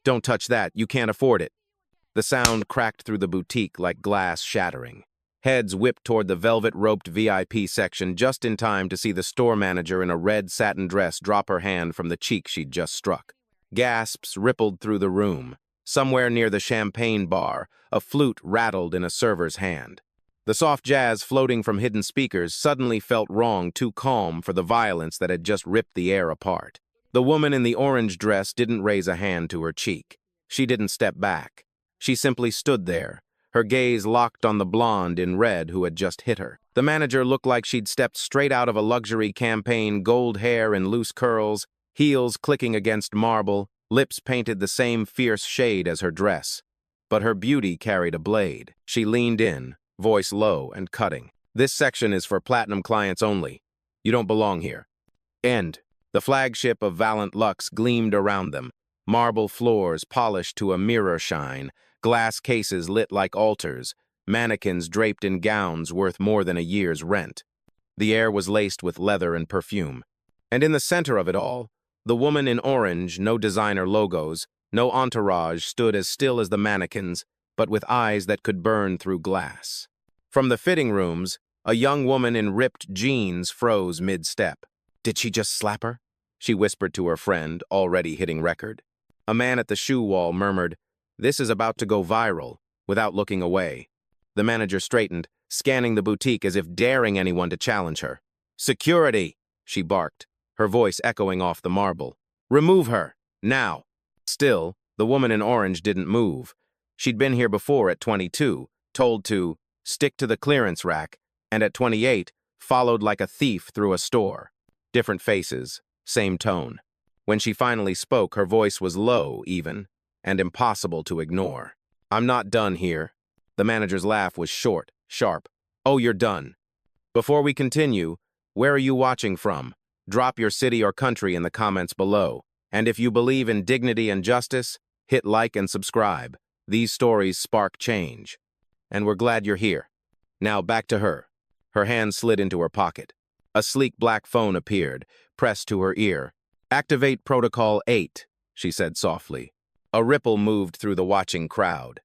Don't touch that, you can't afford it. The sound cracked through the boutique like glass shattering. Heads whipped toward the velvet-roped VIP section just in time to see the store manager in a red satin dress drop her hand from the cheek she'd just struck. Gasps rippled through the room. Somewhere near the champagne bar, a flute rattled in a server's hand. The soft jazz floating from hidden speakers suddenly felt wrong, too calm for the violence that had just ripped the air apart. The woman in the orange dress didn't raise a hand to her cheek. She didn't step back. She simply stood there, her gaze locked on the blonde in red who had just hit her. The manager looked like she'd stepped straight out of a luxury campaign, gold hair and loose curls, heels clicking against marble, lips painted the same fierce shade as her dress. But her beauty carried a blade. She leaned in, voice low and cutting. This section is for platinum clients only. You don't belong here. End. The flagship of Valiant Luxe gleamed around them. Marble floors polished to a mirror shine, glass cases lit like altars, mannequins draped in gowns worth more than a year's rent. The air was laced with leather and perfume. And in the center of it all, the woman in orange, no designer logos, no entourage, stood as still as the mannequins, but with eyes that could burn through glass. From the fitting rooms, a young woman in ripped jeans froze mid-step. Did she just slap her? She whispered to her friend, already hitting record. A man at the shoe wall murmured, "This is about to go viral," without looking away. The manager straightened, scanning the boutique as if daring anyone to challenge her. "Security!" she barked, her voice echoing off the marble. "Remove her! Now!" Still, the woman in orange didn't move. She'd been here before at 22, told to stick to the clearance rack, and at 28, followed like a thief through a store. Different faces, same tone. When she finally spoke, her voice was low, even, and impossible to ignore. "I'm not done here." The manager's laugh was short, sharp. "Oh, you're done. Before we continue, where are you watching from? Drop your city or country in the comments below. And if you believe in dignity and justice, hit like and subscribe. These stories spark change. And we're glad you're here." Now back to her. Her hand slid into her pocket. A sleek black phone appeared, pressed to her ear. "Activate Protocol 8, she said softly. A ripple moved through the watching crowd.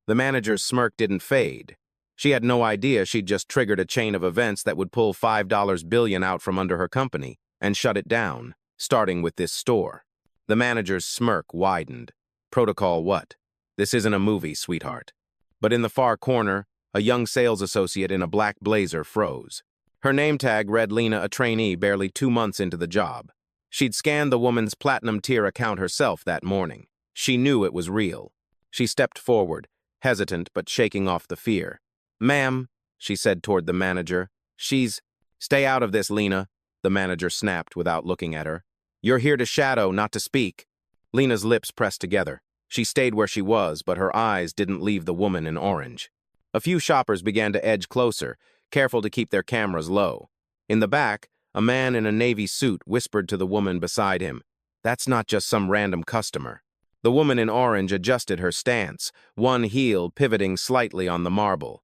The manager's smirk didn't fade. She had no idea she'd just triggered a chain of events that would pull $5 billion out from under her company and shut it down, starting with this store. The manager's smirk widened. "Protocol what? This isn't a movie, sweetheart." But in the far corner, a young sales associate in a black blazer froze. Her name tag read Lena, a trainee barely 2 months into the job. She'd scanned the woman's platinum tier account herself that morning. She knew it was real. She stepped forward, hesitant but shaking off the fear. "Ma'am," she said toward the manager, "she's—" "Stay out of this, Lena," the manager snapped without looking at her. "You're here to shadow, not to speak." Lena's lips pressed together. She stayed where she was, but her eyes didn't leave the woman in orange. A few shoppers began to edge closer, careful to keep their cameras low. In the back, a man in a navy suit whispered to the woman beside him, "That's not just some random customer." The woman in orange adjusted her stance, one heel pivoting slightly on the marble.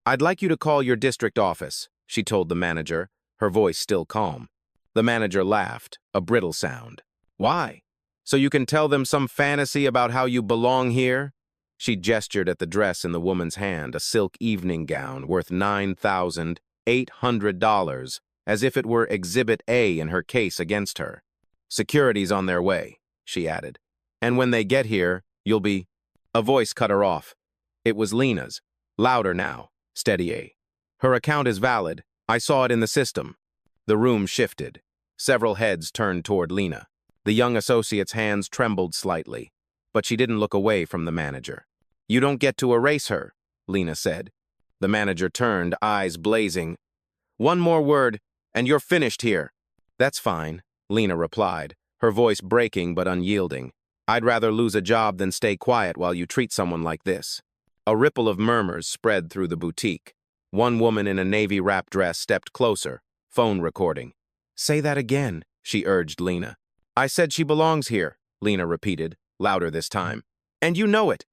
"I'd like you to call your district office," she told the manager, her voice still calm. The manager laughed, a brittle sound. "Why? So you can tell them some fantasy about how you belong here?" She gestured at the dress in the woman's hand, a silk evening gown worth $9,800, as if it were Exhibit A in her case against her. "Security's on their way," she added. "And when they get here, you'll be—" A voice cut her off. It was Lena's, louder now, steady. "Her account is valid. I saw it in the system." The room shifted. Several heads turned toward Lena. The young associate's hands trembled slightly, but she didn't look away from the manager. "You don't get to erase her," Lena said. The manager turned, eyes blazing. "One more word, and you're finished here." "That's fine," Lena replied, her voice breaking but unyielding. "I'd rather lose a job than stay quiet while you treat someone like this." A ripple of murmurs spread through the boutique. One woman in a navy wrap dress stepped closer, phone recording. "Say that again," she urged Lena. "I said she belongs here," Lena repeated, louder this time. "And you know it."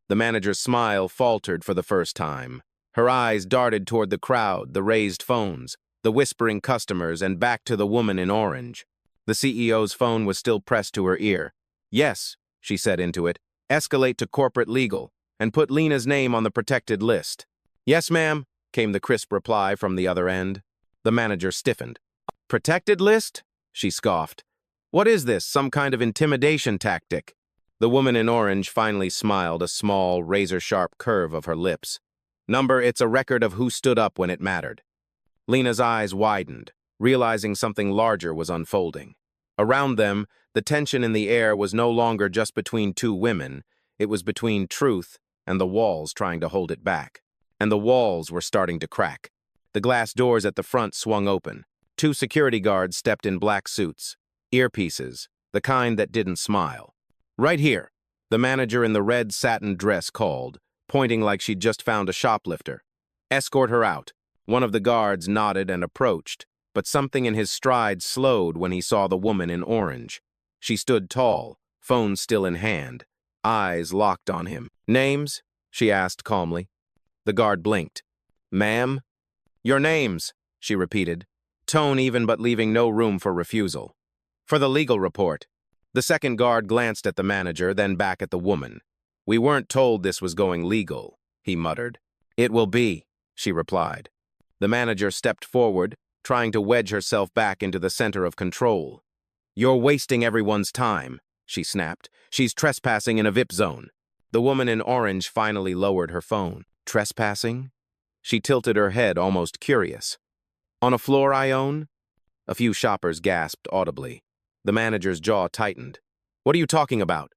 The manager's smile faltered for the first time. Her eyes darted toward the crowd, the raised phones, the whispering customers, and back to the woman in orange. The CEO's phone was still pressed to her ear. "Yes," she said into it. "Escalate to corporate legal, and put Lena's name on the protected list." "Yes, ma'am," came the crisp reply from the other end. The manager stiffened. "Protected list?" she scoffed. "What is this, some kind of intimidation tactic?" The woman in orange finally smiled, a small, razor-sharp curve of her lips. "Number, it's a record of who stood up when it mattered." Lena's eyes widened, realizing something larger was unfolding. Around them, the tension in the air was no longer just between two women, it was between truth and the walls trying to hold it back. And the walls were starting to crack. The glass doors at the front swung open. Two security guards stepped in black suits, earpieces, the kind that didn't smile. "Right here," the manager in the red satin dress called, pointing like she'd just found a shoplifter. "Escort her out." One of the guards nodded and approached, but something in his stride slowed when he saw the woman in orange. She stood tall, phone still in hand, eyes locked on him. "Names?" she asked calmly. The guard blinked. "Ma'am?" "Your names," she repeated, tone even but leaving no room for refusal. "For the legal report." The second guard glanced at the manager, then back at the woman. "We weren't told this was going legal," he muttered. "It will be," she replied. The manager stepped forward, trying to wedge herself back into the center of control. "You're wasting everyone's time," she snapped. "She's trespassing in a VIP zone." The woman in orange finally lowered her phone. "Trespassing?" She tilted her head, almost curious. "On a floor I own?" A few shoppers gasped audibly. The manager's jaw tightened. "What are you talking about?"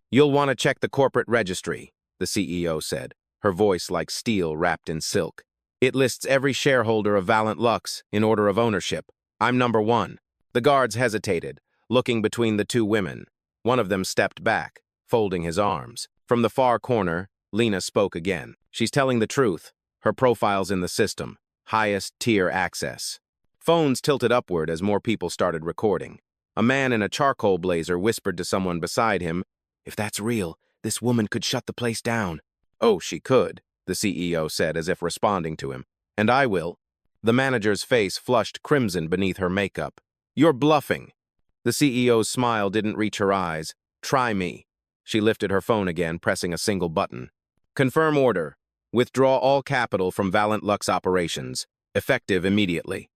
"You'll want to check the corporate registry," the CEO said, her voice like steel wrapped in silk. "It lists every shareholder of Valiant Lux in order of ownership. I'm number 1. The guards hesitated, looking between the two women. One of them stepped back, folding his arms. From the far corner, Lena spoke again. "She's telling the truth. Her profile's in the system. Highest tier access." Phones tilted upward as more people started recording. A man in a charcoal blazer whispered to someone beside him, "If that's real, this woman could shut the place down." "Oh, she could," the CEO said as if responding to him. "And I will." The manager's face flushed crimson beneath her makeup. "You're bluffing." The CEO's smile didn't reach her eyes. "Try me." She lifted her phone again, pressing a single button. "Confirm order. Withdraw all capital from Valiant Lux operations. Effective immediately."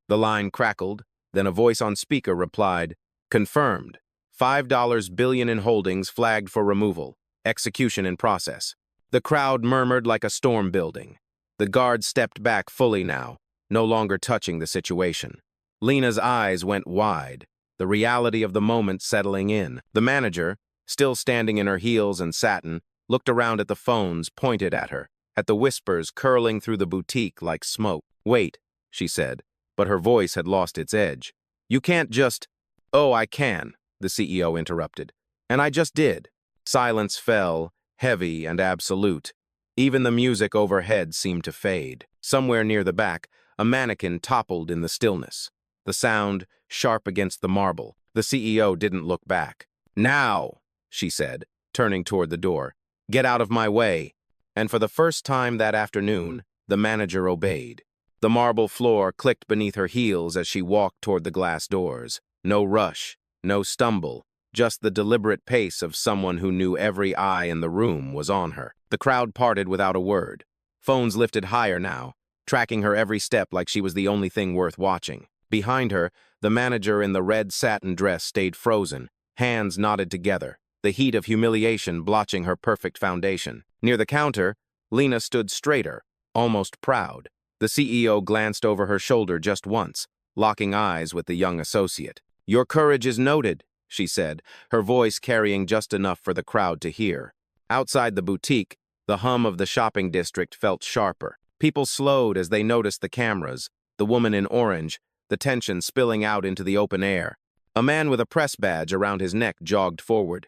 The line crackled, then a voice on speaker replied, "Confirmed. $5 billion in holdings flagged for removal. Execution in process." The crowd murmured like a storm building. The guard stepped back fully now, no longer touching the situation. Lena's eyes went wide, the reality of the moment settling in. The manager, still standing in her heels and satin, looked around at the phones, pointed at her, at the whispers curling through the boutique like smoke. "Wait," she said, but her voice had lost its edge. "You can't just—" "Oh, I can," the CEO interrupted. "And I just did." Silence fell, heavy and absolute. Even the music overhead seemed to fade. Somewhere near the back, a mannequin toppled in the stillness. The sound, sharp against the marble. The CEO didn't look back. "Now," she said, turning toward the door. "Get out of my way." And for the first time that afternoon, the manager obeyed. The marble floor clicked beneath her heels as she walked toward the glass doors. No rush, no stumble, just the deliberate pace of someone who knew every eye in the room was on her. The crowd parted without a word. Phones lifted higher now, tracking her every step like she was the only thing worth watching. Behind her, the manager in the red satin dress stayed frozen, hands knotted together, the heat of humiliation blotching her perfect foundation. Near the counter, Lena stood straighter, almost proud. The CEO glanced over her shoulder just once, locking eyes with the young associate. "Your courage is noted," she said, her voice carrying just enough for the crowd to hear. Outside the boutique, the hum of the shopping district felt sharper. People slowed as they noticed the cameras, the woman in orange, the tension spilling out into the open air. A man with a press badge around his neck jogged forward.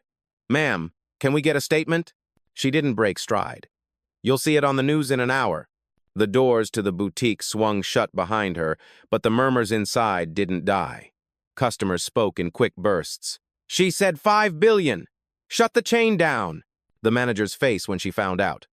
"Ma'am, can we get a statement?" She didn't break stride. "You'll see it on the news in an hour." The doors to the boutique swung shut behind her, but the murmurs inside didn't die. Customers spoke in quick bursts. "She said $5 billion! Shut the chain down!" The manager's face when she found out.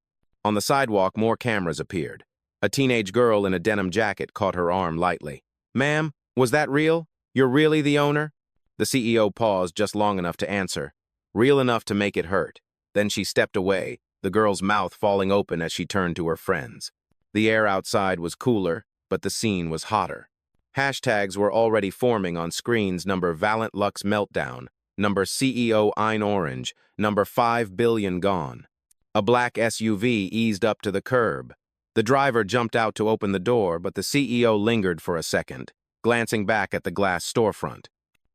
On the sidewalk, more cameras appeared. A teenage girl in a denim jacket caught her arm lightly. "Ma'am, was that real? You're really the owner?" The CEO paused just long enough to answer. real enough to make it hurt. Then she stepped away, the girl's mouth falling open as she turned to her friends. The air outside was cooler, but the scene was hotter. Hashtags were already forming on screens: number Valent Lux Meltdown, number CEO Ein Orange, number 5 billion gone. A black SUV eased up to the curb. The driver jumped out to open the door, but the CEO lingered for a second, glancing back at the glass storefront.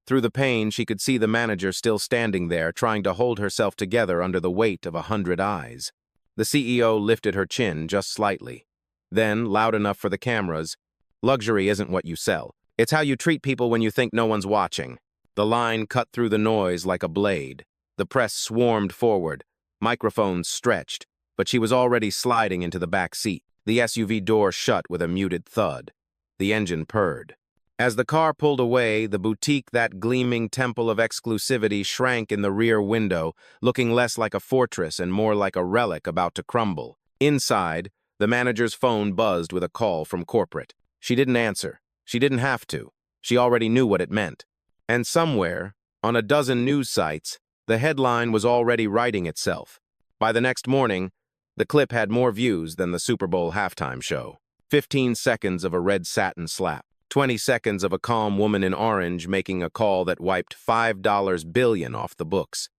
Through the pane, she could see the manager still standing there, trying to hold herself together under the weight of 100 eyes. The CEO lifted her chin just slightly. Then, loud enough for the cameras, "Luxury isn't what you sell. It's how you treat people when you think no one's watching." The line cut through the noise like a blade. The press swarmed forward. Microphones stretched, but she was already sliding into the back seat. The SUV door shut with a muted thud. The engine purred. As the car pulled away, the boutique, that gleaming temple of exclusivity, shrank in the rear window, looking less like a fortress and more like a relic about to crumble. Inside, the manager's phone buzzed with a call from corporate. She didn't answer. She didn't have to. She already knew what it meant. And somewhere, on a dozen news sites, the headline was already writing itself. By the next morning, the clip had more views than the Super Bowl halftime show. 15 seconds of a red satin slap. 20 seconds of a calm woman in orange making a call that wiped $5 billion off the books.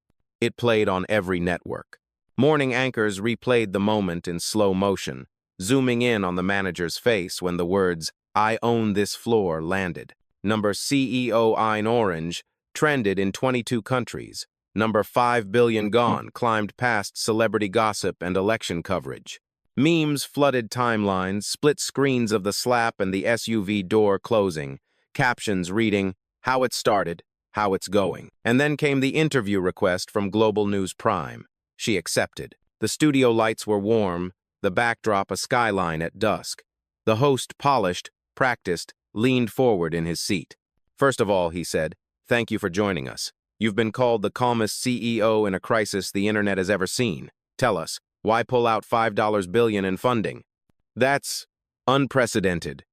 It played on every network. Morning anchors replayed the moment in slow motion, zooming in on the manager's face when the words, "I own this floor," landed. Number CEO Ein Orange trended in 22 countries. Number 5 billion gone climbed past celebrity gossip and election coverage. Memes flooded timelines, split screens of the slap and the SUV door closing, captions reading, "How it started, how it's going." And then came the interview request from Global News Prime. She accepted. The studio lights were warm, the backdrop a skyline at dusk. The host, polished, practiced, leaned forward in his seat. "First of all," he said, "thank you for joining us. You've been called the calmest CEO in a crisis the internet has ever seen. Tell us, why pull out $5 billion in funding?" "That's unprecedented."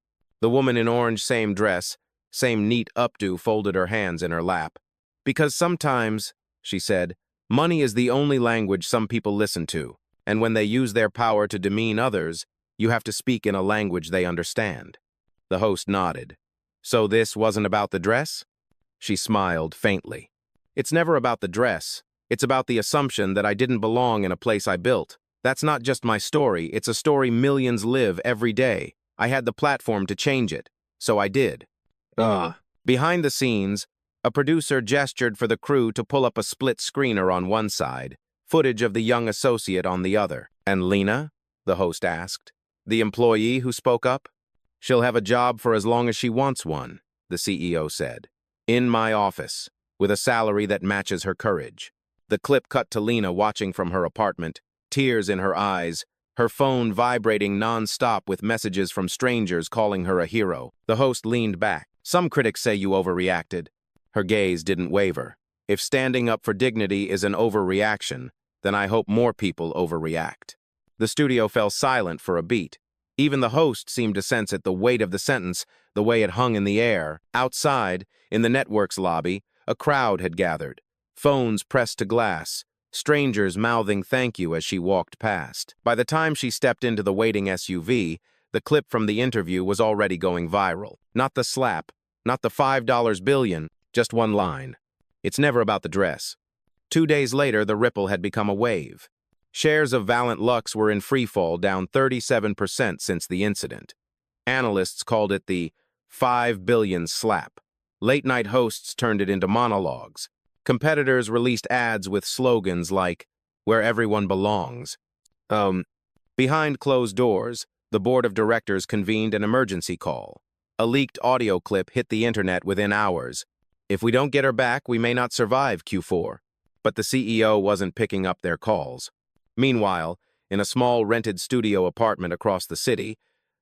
The woman in orange, same dress, same neat updo, folded her hands in her lap. "Because sometimes," she said, "money is the only language some people listen to, and when they use their power to demean others, you have to speak in a language they understand." The host nodded. "So this wasn't about the dress?" She smiled faintly. "It's never about the dress. It's about the assumption that I didn't belong in a place I built. That's not just my story, it's a story millions live every day. I had the platform to change it, so I did." Behind the scenes, a producer gestured for the crew to pull up a split screener on one side, footage of the young associate on the other. "And Lena?" the host asked. "The employee who spoke up?" "She'll have a job for as long as she wants one," the CEO said. "In my office, with a salary that matches her courage." The clip cut to Lena watching from her apartment, tears in her eyes, her phone vibrating non-stop with messages from strangers calling her a hero. The host leaned back. "Some critics say you overreacted." Her gaze didn't waver. "If standing up for dignity is an overreaction, then I hope more people overreact." The studio fell silent for a beat. Even the host seemed to sense it, the weight of the sentence, the way it hung in the air. Outside, in the network's lobby, a crowd had gathered. Phones pressed to glass, strangers mouthing thank you as she walked past. By the time she stepped into the waiting SUV, the clip from the interview was already going viral. Not the slap, not the $5 billion, just one line. "It's never about the dress." 2 days later, the ripple had become a wave. Shares of Valent Lux were in freefall, down 37% since the incident. Analysts called it the 5 billion slap. Late-night hosts turned it into monologues. Competitors released ads with slogans like, "Where everyone belongs." Behind closed doors, the board of directors convened an emergency call. A leaked audio clip hit the internet within hours. "If we don't get her back, we may not survive Q4. But the CEO wasn't picking up their calls. Meanwhile, in a small rented studio apartment across the city,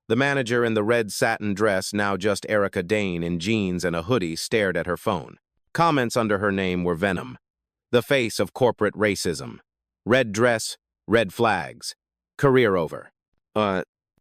the manager in the red satin dress, now just Erica Dane in jeans and a hoodie, stared at her phone. Comments under her name were venom. The face of corporate racism. Red dress, red flags. Career over.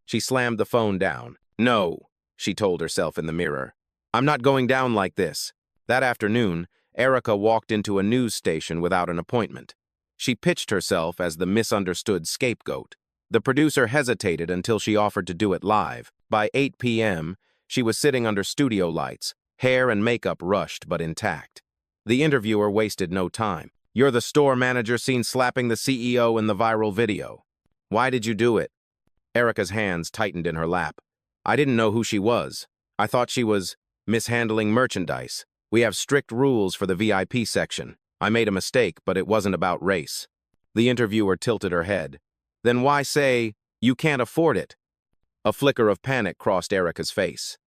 She slammed the phone down. "No," she told herself in the mirror. "I'm not going down like this." That afternoon, Erica walked into a news station without an appointment. She pitched herself as the misunderstood scapegoat. The producer hesitated until she offered to do it live. By 8 p.m., she was sitting under studio lights, hair and makeup rushed but intact. The interviewer wasted no time. "You're the store manager seen slapping the CEO in the viral video. Why did you do it?" Erica's hands tightened in her lap. "I didn't know who she was. I thought she was mishandling merchandise. We have strict rules for the VIP section. I made a mistake, but it wasn't about race." The interviewer tilted her head. "Then why say, you can't afford it?" A flicker of panic crossed Erica's face.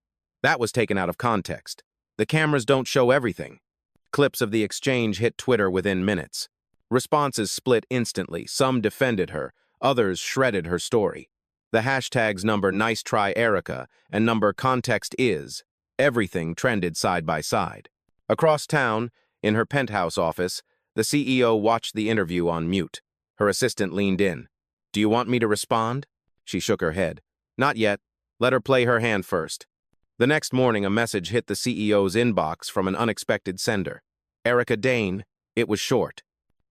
That was taken out of context. The cameras don't show everything. Clips of the exchange hit Twitter within minutes. Responses split instantly. Some defended her, others shredded her story. The hashtags number "Nice Try Erica" and number "Context Is" everything trended side by side. Across town, in her penthouse office, the CEO watched the interview on mute. Her assistant leaned in. "Do you want me to respond?" She shook her head. "Not yet. Let her play her hand first." The next morning, a message hit the CEO's inbox from an unexpected sender. "Erica Dane." It was short.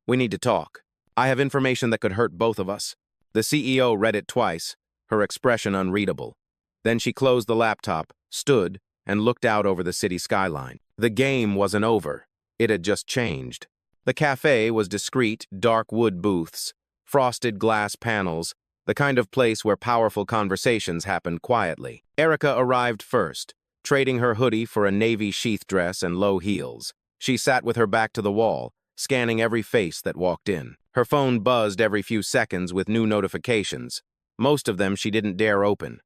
"We need to talk. I have information that could hurt both of us." The CEO read it twice, her expression unreadable. Then she closed the laptop, stood, and looked out over the city skyline. The game wasn't over. It had just changed. The cafe was discreet, dark wood booths, frosted glass panels, the kind of place where powerful conversations happened quietly. Erica arrived first, trading her hoodie for a navy sheath dress and low heels. She sat with her back to the wall, scanning every face that walked in. Her phone buzzed every few seconds with new notifications. Most of them she didn't dare open.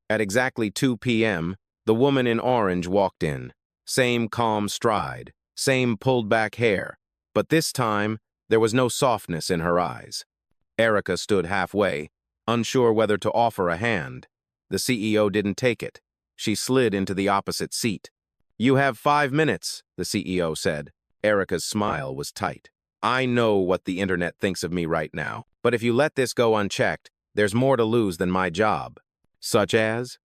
At exactly 2 p.m., the woman in orange walked in. Same calm stride, same pulled-back hair, but this time, there was no softness in her eyes. Erica stood halfway, unsure whether to offer a hand. The CEO didn't take it. She slid into the opposite seat. "You have 5 minutes," the CEO said. Erica's smile was tight. "I know what the internet thinks of me right now, but if you let this go unchecked, there's more to lose than my job." "Such as?"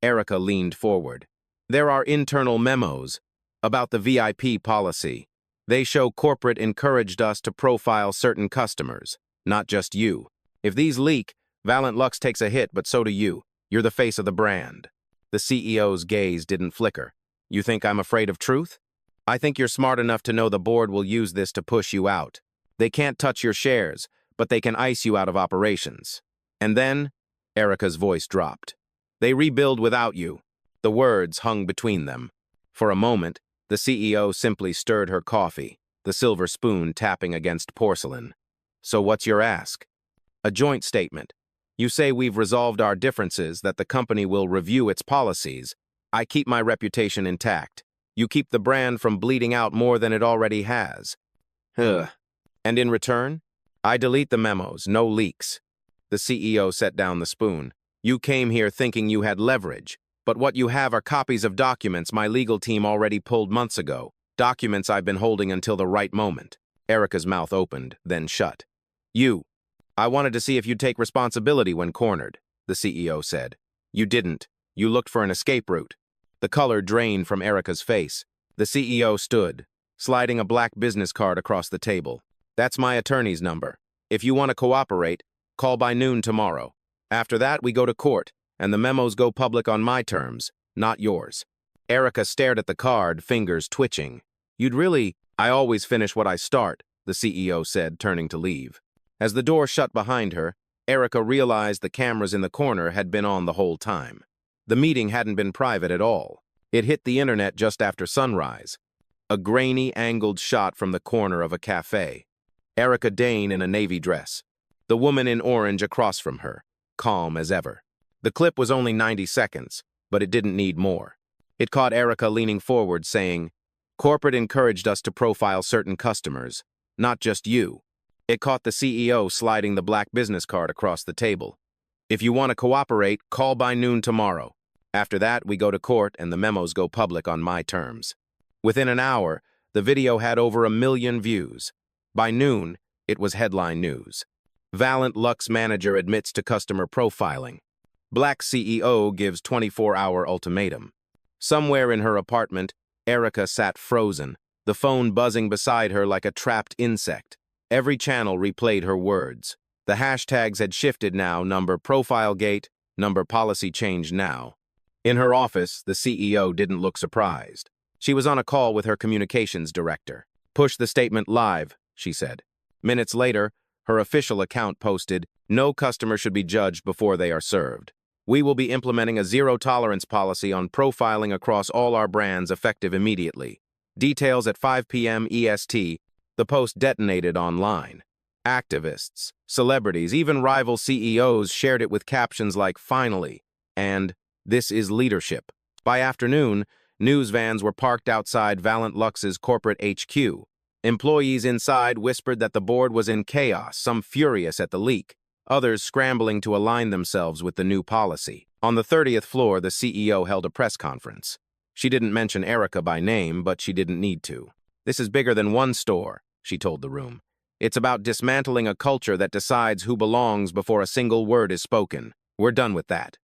Erica leaned forward. "There are internal memos about the VIP policy. They show corporate encouraged us to profile certain customers, not just you. If these leak, Valiant Lux takes a hit, but so do you. You're the face of the brand." The CEO's gaze didn't flicker. "You think I'm afraid of truth? I think you're smart enough to know the board will use this to push you out. They can't touch your shares, but they can ice you out of operations. And then," Erica's voice dropped, "they rebuild without you." The words hung between them. For a moment, the CEO simply stirred her coffee, the silver spoon tapping against porcelain. "So what's your ask?" "A joint statement. You say we've resolved our differences, that the company will review its policies. I keep my reputation intact. You keep the brand from bleeding out more than it already has. Ugh. And in return, I delete the memos, no leaks." The CEO set down the spoon. "You came here thinking you had leverage, but what you have are copies of documents my legal team already pulled months ago, documents I've been holding until the right moment." Erica's mouth opened, then shut. I wanted to see if you'd take responsibility when cornered," the CEO said. "You didn't. You looked for an escape route." The color drained from Erica's face. The CEO stood, sliding a black business card across the table. "That's my attorney's number. If you want to cooperate, call by noon tomorrow. After that, we go to court, and the memos go public on my terms, not yours." Erica stared at the card, fingers twitching. "I always finish what I start," the CEO said, turning to leave. As the door shut behind her, Erica realized the cameras in the corner had been on the whole time. The meeting hadn't been private at all. It hit the internet just after sunrise. A grainy, angled shot from the corner of a cafe. Erica Dane in a navy dress. The woman in orange across from her, calm as ever. The clip was only 90 seconds, but it didn't need more. It caught Erica leaning forward, saying, "Corporate encouraged us to profile certain customers, not just you." It caught the CEO sliding the black business card across the table. "If you want to cooperate, call by noon tomorrow. After that, we go to court and the memos go public on my terms." Within an hour, the video had over 1 million views. By noon, it was headline news. Valiant Lux manager admits to customer profiling. Black CEO gives 24-hour ultimatum. Somewhere in her apartment, Erica sat frozen, the phone buzzing beside her like a trapped insect. Every channel replayed her words. The hashtags had shifted now, number profile gate, number policy change now. In her office, the CEO didn't look surprised. She was on a call with her communications director. "Push the statement live," she said. Minutes later, her official account posted, "No customer should be judged before they are served. We will be implementing a zero-tolerance policy on profiling across all our brands effective immediately. Details at 5 p.m. EST." The post detonated online. Activists, celebrities, even rival CEOs shared it with captions like "Finally" and "This is leadership." By afternoon, news vans were parked outside Valent Lux's corporate HQ. Employees inside whispered that the board was in chaos, some furious at the leak, others scrambling to align themselves with the new policy. On the 30th floor, the CEO held a press conference. She didn't mention Erica by name, but she didn't need to. "This is bigger than one store," she told the room. "It's about dismantling a culture that decides who belongs before a single word is spoken. We're done with that."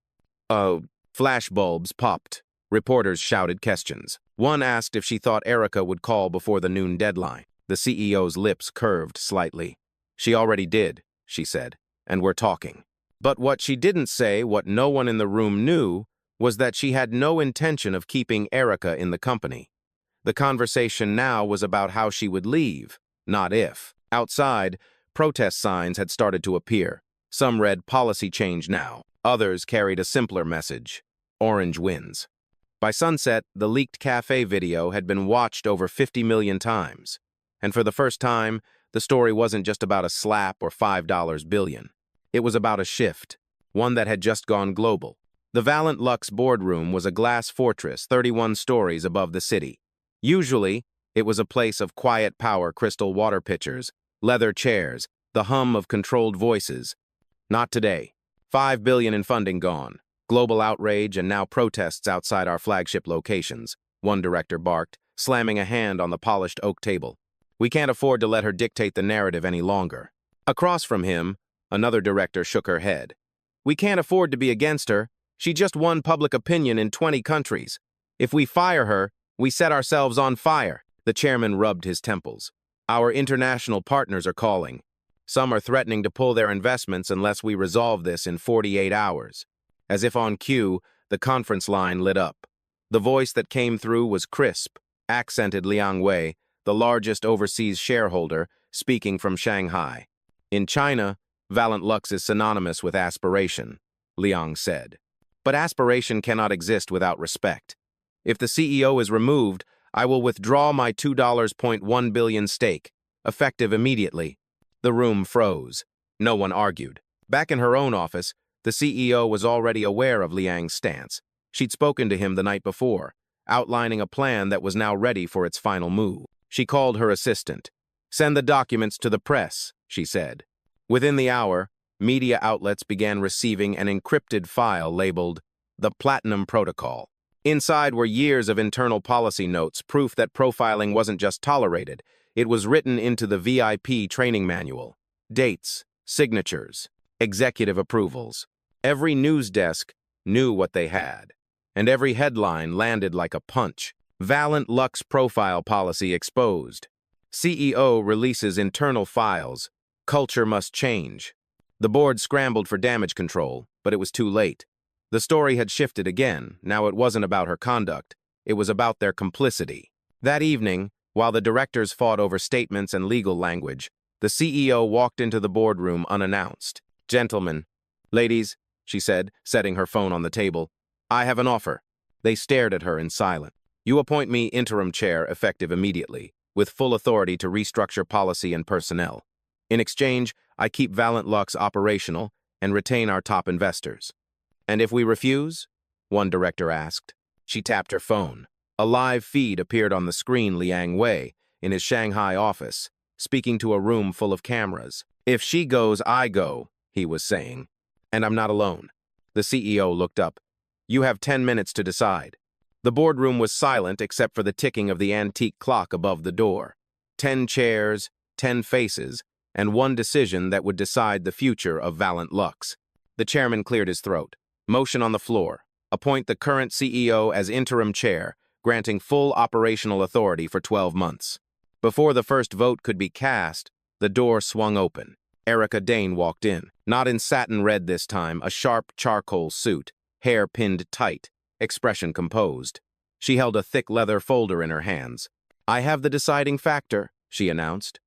Flashbulbs popped. Reporters shouted questions. One asked if she thought Erica would call before the noon deadline. The CEO's lips curved slightly. "She already did," she said, "and we're talking." But what she didn't say, what no one in the room knew, was that she had no intention of keeping Erica in the company. The conversation now was about how she would leave, not if. Outside, protest signs had started to appear. Some read "Policy change now." Others carried a simpler message: "Orange wins." By sunset, the leaked cafe video had been watched over 50 million times. And for the first time, the story wasn't just about a slap or $5 billion. It was about a shift, one that had just gone global. The Valent Lux boardroom was a glass fortress 31 stories above the city. Usually, it was a place of quiet power, crystal water pitchers, leather chairs, the hum of controlled voices. Not today. $5 billion in funding gone. Global outrage and now protests outside our flagship locations, one director barked, slamming a hand on the polished oak table. "We can't afford to let her dictate the narrative any longer." Across from him, another director shook her head. "We can't afford to be against her. She just won public opinion in 20 countries. If we fire her, we set ourselves on fire." The chairman rubbed his temples. "Our international partners are calling. Some are threatening to pull their investments unless we resolve this in 48 hours. As if on cue, the conference line lit up. The voice that came through was crisp, accented Liang Wei, the largest overseas shareholder, speaking from Shanghai. "In China, Valent Lux is synonymous with aspiration," Liang said. "But aspiration cannot exist without respect. If the CEO is removed, I will withdraw my $2.1 billion stake, effective immediately." The room froze. No one argued. Back in her own office, the CEO was already aware of Liang's stance. She'd spoken to him the night before, outlining a plan that was now ready for its final move. She called her assistant. "Send the documents to the press," she said. Within the hour, media outlets began receiving an encrypted file labeled "The Platinum Protocol." Inside were years of internal policy notes, proof that profiling wasn't just tolerated, it was written into the VIP training manual. Dates, signatures, executive approvals. Every news desk knew what they had, and every headline landed like a punch. Valent Lux profile policy exposed. CEO releases internal files. Culture must change. The board scrambled for damage control, but it was too late. The story had shifted again. Now it wasn't about her conduct. It was about their complicity. That evening, while the directors fought over statements and legal language, the CEO walked into the boardroom unannounced. "Gentlemen, ladies," she said, setting her phone on the table, "I have an offer." They stared at her in silence. "You appoint me interim chair effective immediately, with full authority to restructure policy and personnel. In exchange, I keep Valent Lux operational and retain our top investors." "And if we refuse?" one director asked. She tapped her phone. A live feed appeared on the screen. Liang Wei, in his Shanghai office, speaking to a room full of cameras. "If she goes, I go," he was saying. "And I'm not alone." The CEO looked up. "You have 10 minutes to decide." The boardroom was silent except for the ticking of the antique clock above the door. 10 chairs, 10 faces, and one decision that would decide the future of Valent Lux. The chairman cleared his throat. "Motion on the floor. Appoint the current CEO as interim chair, granting full operational authority for 12 months. Before the first vote could be cast, the door swung open. Erica Dane walked in, not in satin red this time, a sharp charcoal suit, hair pinned tight, expression composed. She held a thick leather folder in her hands. "I have the deciding factor," she announced.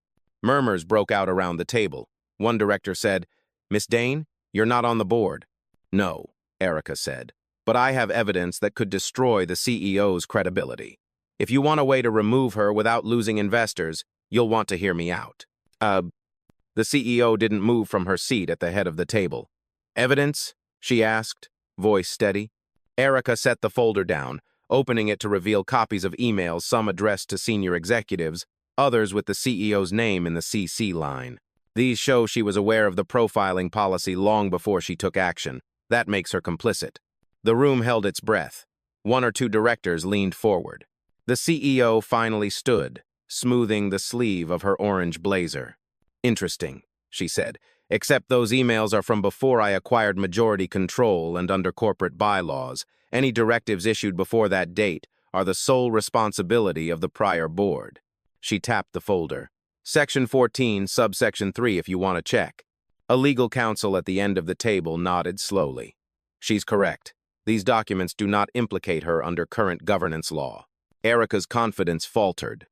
Murmurs broke out around the table. One director said, "Miss Dane, you're not on the board." "No," Erica said, "but I have evidence that could destroy the CEO's credibility. If you want a way to remove her without losing investors, you'll want to hear me out." The CEO didn't move from her seat at the head of the table. "Evidence?" she asked, voice steady. Erica set the folder down, opening it to reveal copies of emails, some addressed to senior executives, others with the CEO's name in the CC line. These show she was aware of the profiling policy long before she took action. That makes her complicit. The room held its breath. One or two directors leaned forward. The CEO finally stood, smoothing the sleeve of her orange blazer. "Interesting," she said, "except those emails are from before I acquired majority control and under corporate bylaws. Any directives issued before that date are the sole responsibility of the prior board." She tapped the folder. "Section 14, subsection 3 if you want to check." A legal counsel at the end of the table nodded slowly. "She's correct. These documents do not implicate her under current governance law." Erica's confidence faltered.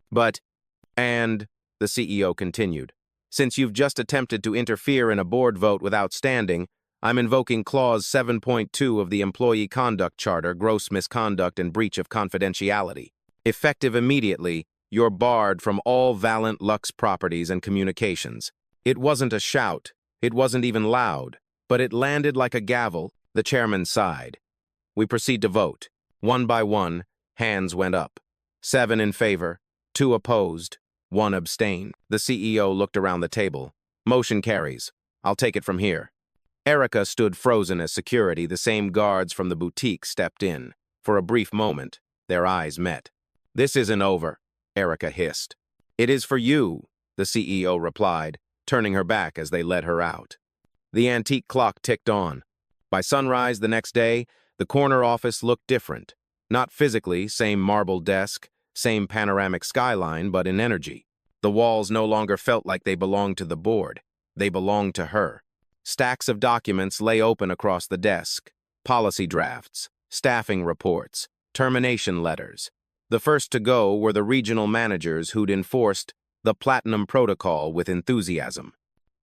And, the CEO continued, "since you've just attempted to interfere in a board vote without standing, I'm invoking Clause 7.2 of the Employee Conduct Charter, gross misconduct and breach of confidentiality. Effective immediately, you're barred from all Valent Lux properties and communications." It wasn't a shout. It wasn't even loud, but it landed like a gavel. The chairman sighed. "We proceed to vote." One by one, hands went up. 7 in favor, 2 opposed, 1 abstained. The CEO looked around the table. "Motion carries. I'll take it from here." Erica stood frozen as security, the same guards from the boutique, stepped in. For a brief moment, their eyes met. "This isn't over," Erica hissed. "It is for you," the CEO replied, turning her back as they led her out. The antique clock ticked on. By sunrise the next day, the corner office looked different. Not physically, same marble desk, same panoramic skyline, but in energy. The walls no longer felt like they belonged to the board. They belonged to her. Stacks of documents lay open across the desk. Policy drafts, staffing reports, termination letters. The first to go were the regional managers who'd enforced the Platinum Protocol with enthusiasm.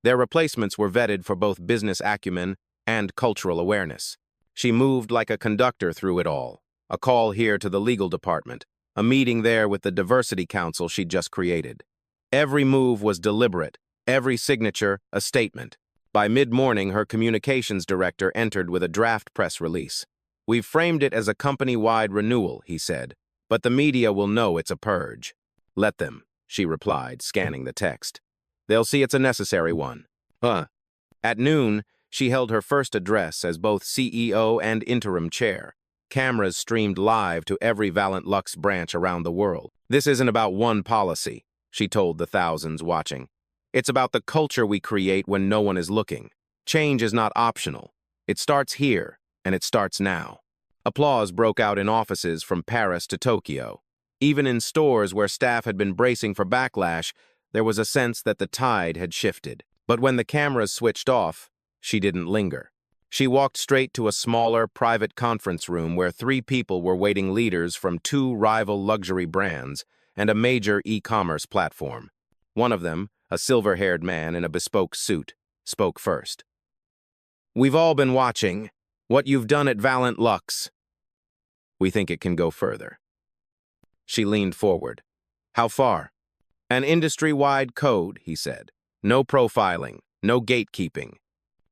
Their replacements were vetted for both business acumen and cultural awareness. She moved like a conductor through it all. A call here to the legal department, a meeting there with the diversity council she'd just created. Every move was deliberate, every signature a statement. By mid-morning, her communications director entered with a draft press release. "We've framed it as a company-wide renewal," he said, "but the media will know it's a purge." "Let them," she replied, scanning the text. "They'll see it's a necessary one." At noon, she held her first address as both CEO and interim chair. Cameras streamed live to every Valent Lux branch around the world. "This isn't about one policy," she told the thousands watching. "It's about the culture we create when no one is looking. Change is not optional. It starts here, and it starts now." Applause broke out in offices from Paris to Tokyo. Even in stores where staff had been bracing for backlash, there was a sense that the tide had shifted. But when the cameras switched off, she didn't linger. She walked straight to a smaller, private conference room where 3 people were waiting, leaders from 2 rival luxury brands and a major e-commerce platform. One of them, a silver-haired man in a bespoke suit, spoke first. "We've all been watching what you've done at Valent Lux. We think it can go further." She leaned forward. "How far?" "An industry-wide code," he said. "No profiling, no gatekeeping.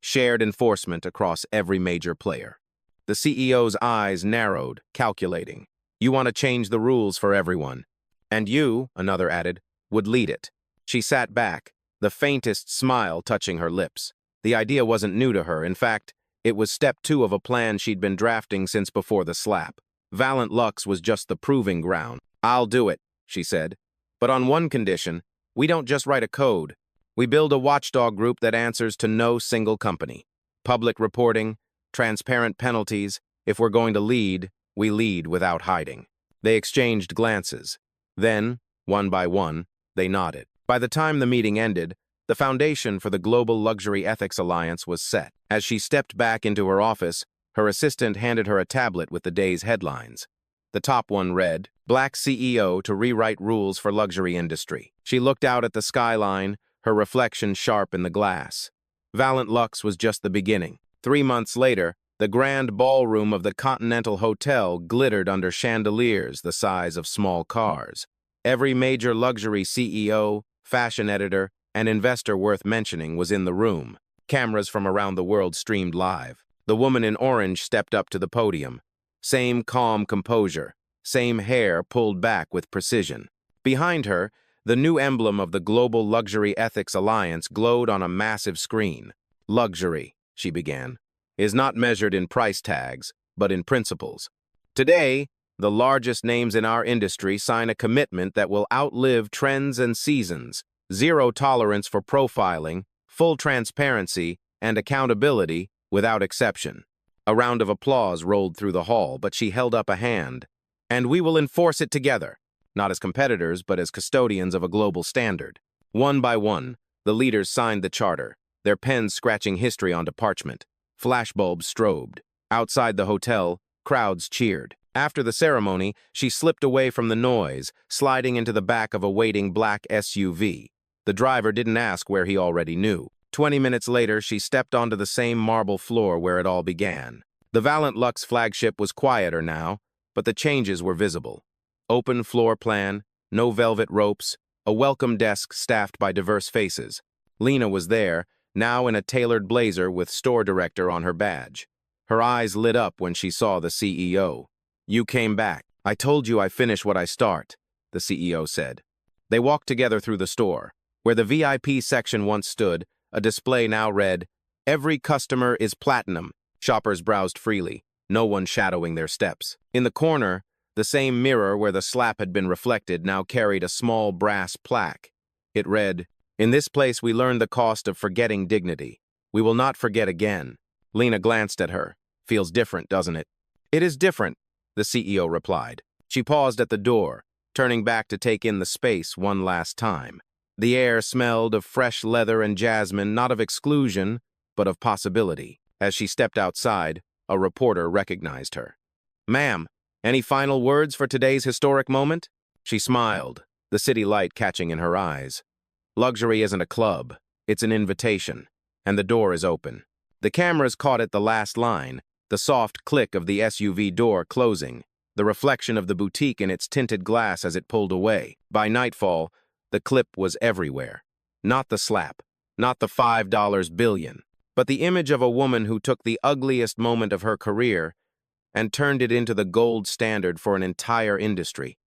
Shared enforcement across every major player." The CEO's eyes narrowed, calculating. "You want to change the rules for everyone. And you," another added, "would lead it." She sat back, the faintest smile touching her lips. The idea wasn't new to her. In fact, it was step 2 of a plan she'd been drafting since before the slap. Valent Lux was just the proving ground. "I'll do it," she said. "But on one condition, we don't just write a code. We build a watchdog group that answers to no single company. Public reporting, transparent penalties. If we're going to lead, we lead without hiding." They exchanged glances. Then, one by one, they nodded. By the time the meeting ended, the foundation for the Global Luxury Ethics Alliance was set. As she stepped back into her office, her assistant handed her a tablet with the day's headlines. The top one read, "Black CEO to rewrite rules for luxury industry." She looked out at the skyline, her reflection sharp in the glass. Valiant Luxe was just the beginning. 3 months later, the grand ballroom of the Continental Hotel glittered under chandeliers the size of small cars. Every major luxury CEO, fashion editor, and investor worth mentioning was in the room. Cameras from around the world streamed live. The woman in orange stepped up to the podium. Same calm composure, same hair pulled back with precision. Behind her, the new emblem of the Global Luxury Ethics Alliance glowed on a massive screen. "Luxury," she began, "is not measured in price tags, but in principles. Today, the largest names in our industry sign a commitment that will outlive trends and seasons. Zero tolerance for profiling, full transparency, and accountability without exception." A round of applause rolled through the hall, but she held up a hand. "And we will enforce it together, not as competitors, but as custodians of a global standard." One by one, the leaders signed the charter, their pens scratching history onto parchment. Flashbulbs strobed. Outside the hotel, crowds cheered. After the ceremony, she slipped away from the noise, sliding into the back of a waiting black SUV. The driver didn't ask where he already knew. 20 minutes later, she stepped onto the same marble floor where it all began. The Valiant Luxe flagship was quieter now, but the changes were visible. Open floor plan, no velvet ropes, a welcome desk staffed by diverse faces. Lena was there, now in a tailored blazer with store director on her badge. Her eyes lit up when she saw the CEO. "You came back. I told you I finish what I start," the CEO said. They walked together through the store. Where the VIP section once stood, a display now read, "Every customer is platinum." Shoppers browsed freely, no one shadowing their steps. In the corner, the same mirror where the slap had been reflected now carried a small brass plaque. It read, "In this place we learn the cost of forgetting dignity. We will not forget again." Lena glanced at her. "Feels different, doesn't it?" "It is different," the CEO replied. She paused at the door, turning back to take in the space one last time. The air smelled of fresh leather and jasmine, not of exclusion, but of possibility. As she stepped outside, a reporter recognized her. "Ma'am, any final words for today's historic moment?" She smiled, the city light catching in her eyes. "Luxury isn't a club, it's an invitation, and the door is open." The cameras caught at the last line, the soft click of the SUV door closing, the reflection of the boutique in its tinted glass as it pulled away. By nightfall, the clip was everywhere. Not the slap, not the $5 billion, but the image of a woman who took the ugliest moment of her career and turned it into the gold standard for an entire industry.